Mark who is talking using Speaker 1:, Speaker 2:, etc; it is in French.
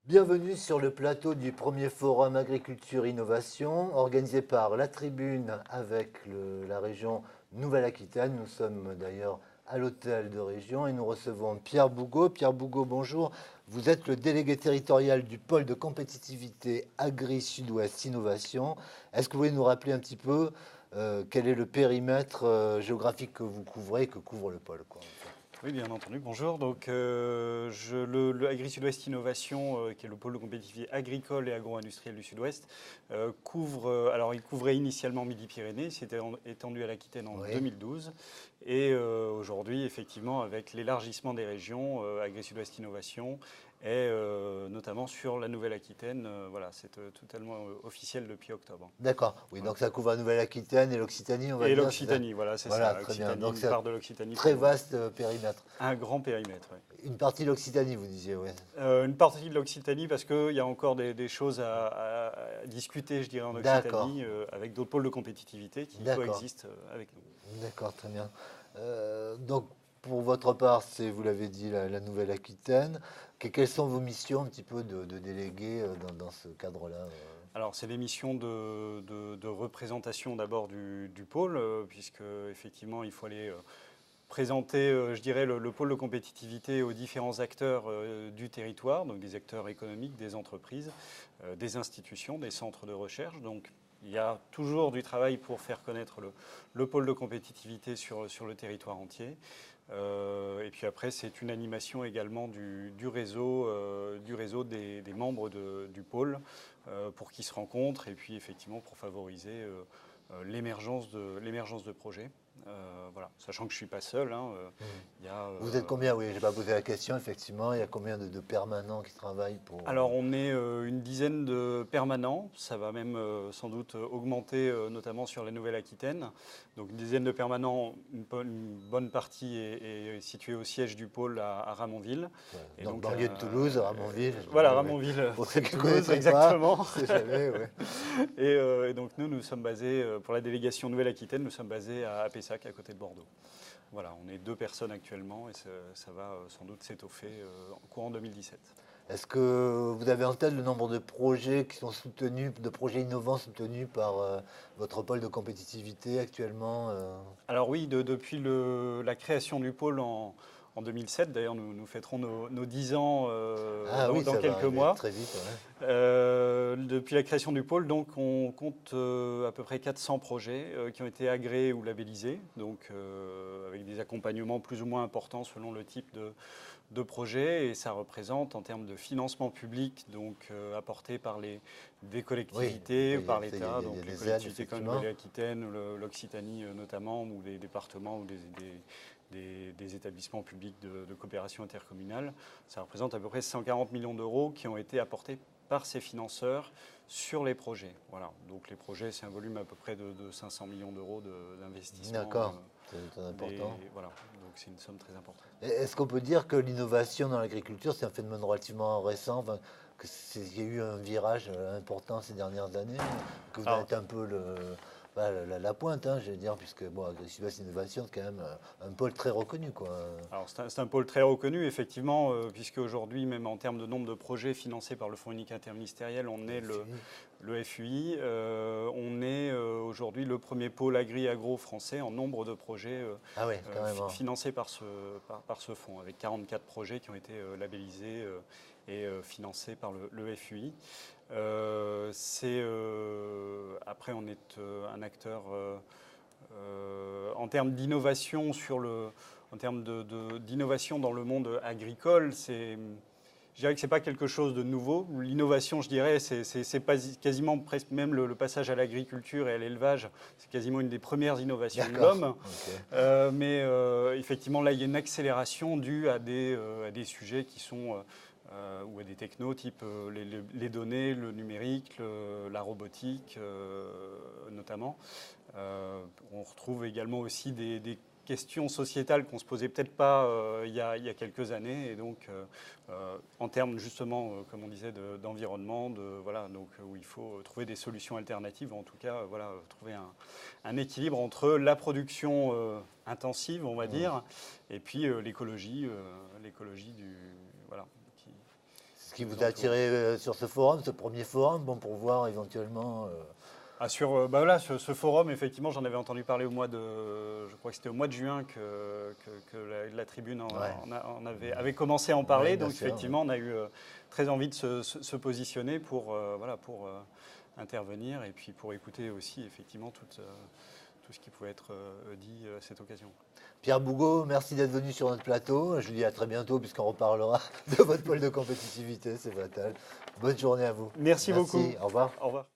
Speaker 1: Bienvenue sur le plateau du premier forum Agriculture Innovation, organisé par La Tribune avec la région Nouvelle-Aquitaine. Nous sommes d'ailleurs à l'hôtel de région et nous recevons Pierre Bougaud. Pierre Bougaud, bonjour. Vous êtes le délégué territorial du pôle de compétitivité Agri-Sud-Ouest Innovation. Est-ce que vous pouvez nous rappeler un petit peu quel est le périmètre géographique que vous couvrez, que couvre le pôle, quoi, en fait.
Speaker 2: Oui, bien entendu. Bonjour. Donc, le Agri-Sud-Ouest Innovation, qui est le pôle de compétitivité agricole et agro-industrielle du Sud-Ouest, il couvrait initialement Midi-Pyrénées, s'était étendu à l'Aquitaine en
Speaker 1: Oui.
Speaker 2: 2012. Et aujourd'hui, effectivement, avec l'élargissement des régions, Agri-Sud-Ouest Innovation est notamment sur la Nouvelle-Aquitaine. Voilà, c'est totalement officiel depuis octobre.
Speaker 1: D'accord, oui,
Speaker 2: Voilà.
Speaker 1: donc ça couvre la Nouvelle-Aquitaine et l'Occitanie, on va
Speaker 2: Et
Speaker 1: dire, c'est ça?
Speaker 2: l'Occitanie, voilà, c'est
Speaker 1: Voilà,
Speaker 2: ça.
Speaker 1: très bien.
Speaker 2: L'Occitanie,
Speaker 1: Donc
Speaker 2: une
Speaker 1: c'est un
Speaker 2: part de l'Occitanie
Speaker 1: très
Speaker 2: pour
Speaker 1: vaste périmètre.
Speaker 2: un grand périmètre. Ouais.
Speaker 1: Une partie de l'Occitanie, vous disiez, oui.
Speaker 2: Une partie de l'Occitanie parce qu'il y a encore des choses à discuter, je dirais, en
Speaker 1: D'accord,
Speaker 2: Occitanie, avec d'autres pôles de compétitivité qui
Speaker 1: d'accord,
Speaker 2: coexistent avec nous.
Speaker 1: d'accord, très bien. Donc, pour votre part, c'est, vous l'avez dit, la Nouvelle-Aquitaine. Quelles sont vos missions un petit peu de délégué dans ce cadre-là
Speaker 2: Alors, c'est des missions de représentation d'abord du pôle, puisque effectivement, il faut aller présenter, je dirais, le pôle de compétitivité aux différents acteurs du territoire, donc des acteurs économiques, des entreprises, des institutions, des centres de recherche. Donc, il y a toujours du travail pour faire connaître le pôle de compétitivité sur le territoire entier. Et puis après, c'est une animation également du réseau des membres du pôle pour qu'ils se rencontrent et puis effectivement pour favoriser l'émergence de projets. Voilà. Sachant que je ne suis pas seul. Hein,
Speaker 1: Mhm.
Speaker 2: il y a,
Speaker 1: Vous êtes combien? Oui, je n'ai pas posé la question, effectivement. Il y a combien de permanents qui travaillent pour...
Speaker 2: Alors on est une dizaine de permanents, ça va même sans doute augmenter notamment sur la Nouvelle-Aquitaine. Donc une dizaine de permanents, une bonne partie est située au siège du pôle à Ramonville.
Speaker 1: Ouais.
Speaker 2: Et
Speaker 1: Donc,
Speaker 2: donc,
Speaker 1: banlieue de Toulouse, Ramonville.
Speaker 2: voilà,
Speaker 1: Ouais.
Speaker 2: Ramonville,
Speaker 1: Pour
Speaker 2: près
Speaker 1: ceux
Speaker 2: de
Speaker 1: qui ne
Speaker 2: Toulouse,
Speaker 1: connaîtraient pas,
Speaker 2: exactement.
Speaker 1: c'est jamais, ouais.
Speaker 2: Et donc nous sommes basés, pour la délégation Nouvelle-Aquitaine, nous sommes basés à Pessac, à côté de Bordeaux. Voilà, on est 2 personnes actuellement et ça va sans doute s'étoffer en courant 2017.
Speaker 1: Est-ce que vous avez en tête le nombre de projets qui sont soutenus, de projets innovants soutenus par votre pôle de compétitivité actuellement
Speaker 2: Alors oui, depuis la création du pôle en 2007, d'ailleurs nous fêterons nos 10 ans
Speaker 1: Ah oui,
Speaker 2: dans
Speaker 1: ça va
Speaker 2: quelques
Speaker 1: arriver
Speaker 2: mois.
Speaker 1: très vite. Ouais.
Speaker 2: Depuis la création du pôle, donc, on compte à peu près 400 projets qui ont été agréés ou labellisés, donc avec des accompagnements plus ou moins importants selon le type de projet. Et ça représente en termes de financement public, donc apporté par des
Speaker 1: Oui,
Speaker 2: collectivités,
Speaker 1: il y a,
Speaker 2: par
Speaker 1: il y a-
Speaker 2: l'État,
Speaker 1: il y a
Speaker 2: donc les
Speaker 1: des aides,
Speaker 2: collectivités comme
Speaker 1: effectivement.
Speaker 2: Nouvelle-Aquitaine, l'Occitanie notamment, ou des départements ou des établissements publics de coopération intercommunale. Ça représente à peu près 140 millions d'euros qui ont été apportés par ces financeurs sur les projets. Voilà. Donc les projets, c'est un volume à peu près de 500 millions d'euros d'investissement.
Speaker 1: D'accord, c'est important.
Speaker 2: Voilà, donc c'est une somme très importante.
Speaker 1: Est-ce qu'on peut dire que l'innovation dans l'agriculture, c'est un phénomène relativement récent, enfin, qu'il y a eu un virage important ces dernières années, que vous
Speaker 2: Alors,
Speaker 1: êtes un peu la pointe, hein, je veux dire, puisque bon, Agri-Sud-Ouest Innovation, c'est quand même un pôle très reconnu, quoi.
Speaker 2: Alors c'est un pôle très reconnu, effectivement, puisque aujourd'hui, même en termes de nombre de projets financés par le Fonds unique interministériel, on est le FUI. On est aujourd'hui le premier pôle agri-agro français en nombre de projets
Speaker 1: Ah oui, carrément.
Speaker 2: financés par ce fonds, avec 44 projets qui ont été labellisés et financés par le FUI. Après, on est un acteur en termes d'innovation en termes d'innovation dans le monde agricole. Je dirais que c'est pas quelque chose de nouveau. L'innovation, je dirais, c'est quasiment presque même le passage à l'agriculture et à l'élevage, c'est quasiment une des premières innovations de
Speaker 1: D'accord.
Speaker 2: l'homme.
Speaker 1: Ok.
Speaker 2: Mais effectivement, là, il y a une accélération due à des sujets qui sont ou à des technos type les données, le numérique, la robotique notamment. On retrouve également aussi des questions sociétales qu'on ne se posait peut-être pas il y a quelques années. Et donc, en termes justement, comme on disait, d'environnement, voilà, donc, où il faut trouver des solutions alternatives, en tout cas, voilà, trouver un équilibre entre la production intensive, on va dire, et puis l'écologie du... Voilà,
Speaker 1: Ce qui vous a attiré sur ce forum, ce premier forum, bon, pour voir éventuellement...
Speaker 2: Voilà, ce forum, effectivement, j'en avais entendu parler je crois que c'était au mois de juin que la Tribune avait commencé à en parler.
Speaker 1: Ouais,
Speaker 2: donc
Speaker 1: sûr,
Speaker 2: effectivement, on a eu très envie de se positionner pour intervenir et puis pour écouter aussi effectivement tout ce qui pouvait être dit à cette occasion.
Speaker 1: Pierre Bougaud, merci d'être venu sur notre plateau. Je vous dis à très bientôt puisqu'on reparlera de votre pôle de compétitivité, c'est fatal. Bonne journée à vous.
Speaker 2: Merci beaucoup.
Speaker 1: Au revoir.
Speaker 2: Au revoir.